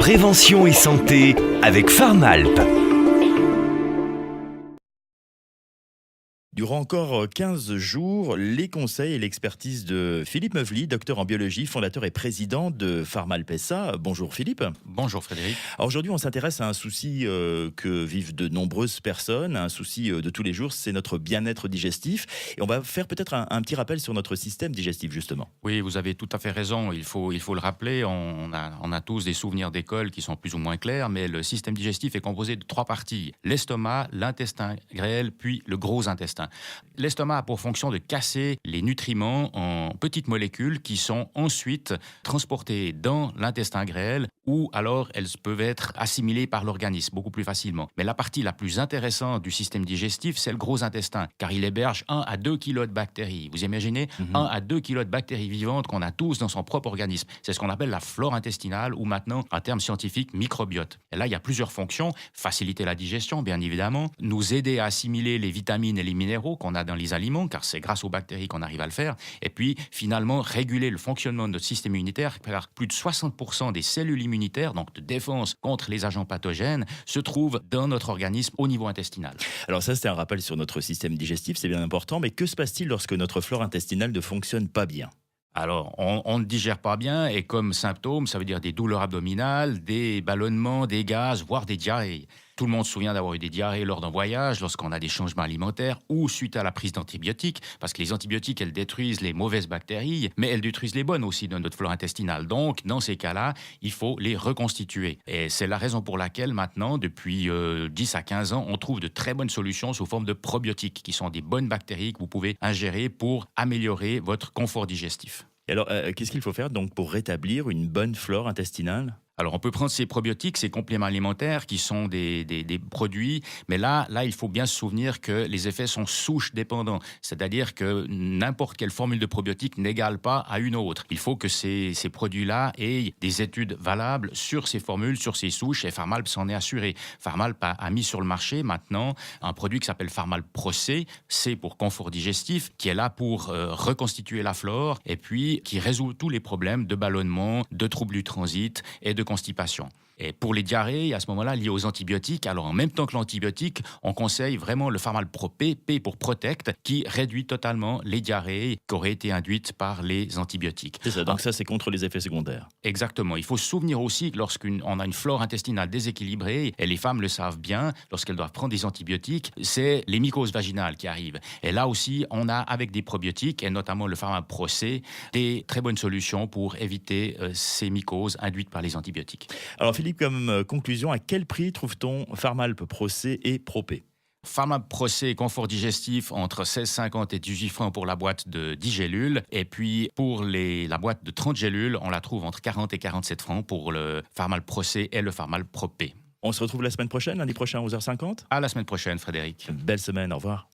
Prévention et santé avec Pharmalp. Durant encore 15 jours, les conseils et l'expertise de Philippe Meuvely, docteur en biologie, fondateur et président de Pharmalp SA. Bonjour Philippe. Bonjour Frédéric. Alors aujourd'hui, on s'intéresse à un souci que vivent de nombreuses personnes, un souci de tous les jours, c'est notre bien-être digestif. Et on va faire peut-être un petit rappel sur notre système digestif justement. Oui, vous avez tout à fait raison, il faut le rappeler, on a tous des souvenirs d'école qui sont plus ou moins clairs, mais le système digestif est composé de 3 parties, l'estomac, l'intestin grêle, puis le gros intestin. L'estomac a pour fonction de casser les nutriments en petites molécules qui sont ensuite transportées dans l'intestin grêle ou alors elles peuvent être assimilées par l'organisme beaucoup plus facilement. Mais la partie la plus intéressante du système digestif, c'est le gros intestin, car il héberge 1 à 2 kilos de bactéries. Vous imaginez 1 à 2 kilos de bactéries vivantes qu'on a tous dans son propre organisme. C'est ce qu'on appelle la flore intestinale ou maintenant, en termes scientifiques, microbiote. Et là, il y a plusieurs fonctions. Faciliter la digestion, bien évidemment. Nous aider à assimiler les vitamines et les minéraux qu'on a dans les aliments, car c'est grâce aux bactéries qu'on arrive à le faire. Et puis, finalement, réguler le fonctionnement de notre système immunitaire, car plus de 60% des cellules immunitaires, donc de défense contre les agents pathogènes, se trouvent dans notre organisme au niveau intestinal. Alors ça, c'était un rappel sur notre système digestif, c'est bien important. Mais que se passe-t-il lorsque notre flore intestinale ne fonctionne pas bien ? Alors, on ne digère pas bien et comme symptômes, ça veut dire des douleurs abdominales, des ballonnements, des gaz, voire des diarrhées. Tout le monde se souvient d'avoir eu des diarrhées lors d'un voyage, lorsqu'on a des changements alimentaires ou suite à la prise d'antibiotiques, parce que les antibiotiques, elles détruisent les mauvaises bactéries, mais elles détruisent les bonnes aussi dans notre flore intestinale. Donc, dans ces cas-là, il faut les reconstituer. Et c'est la raison pour laquelle maintenant, depuis 10 à 15 ans, on trouve de très bonnes solutions sous forme de probiotiques, qui sont des bonnes bactéries que vous pouvez ingérer pour améliorer votre confort digestif. Et alors, qu'est-ce qu'il faut faire donc pour rétablir une bonne flore intestinale ? Alors, on peut prendre ces probiotiques, ces compléments alimentaires qui sont des produits, mais là, il faut bien se souvenir que les effets sont souche dépendants. C'est-à-dire que n'importe quelle formule de probiotique n'égale pas à une autre. Il faut que ces produits-là aient des études valables sur ces formules, sur ces souches, et Pharmalp s'en est assuré. Pharmalp a mis sur le marché maintenant un produit qui s'appelle Pharmalp Pro C, C pour confort digestif, qui est là pour reconstituer la flore et puis qui résout tous les problèmes de ballonnement, de troubles du transit et de constipation. Et pour les diarrhées, à ce moment-là, liées aux antibiotiques, alors en même temps que l'antibiotique, on conseille vraiment le Pharmalp Pro P, P pour Protect, qui réduit totalement les diarrhées qui auraient été induites par les antibiotiques. C'est ça, donc ça c'est contre les effets secondaires. Exactement. Il faut se souvenir aussi que lorsqu'on a une flore intestinale déséquilibrée, et les femmes le savent bien, lorsqu'elles doivent prendre des antibiotiques, c'est les mycoses vaginales qui arrivent. Et là aussi, on a avec des probiotiques, et notamment le Pharmalp Pro C, des très bonnes solutions pour éviter ces mycoses induites par les antibiotiques. Alors Philippe, comme conclusion, à quel prix trouve-t-on Pharmalp Pro C et Pro P ? Pharmalp Pro C, confort digestif, entre 16,50 et 18 francs pour la boîte de 10 gélules. Et puis, pour la boîte de 30 gélules, on la trouve entre 40 et 47 francs pour le Pharmalp Pro C et le Pharmalp Pro P. On se retrouve la semaine prochaine, lundi prochain à 11h50 ? À la semaine prochaine, Frédéric. Belle semaine, au revoir.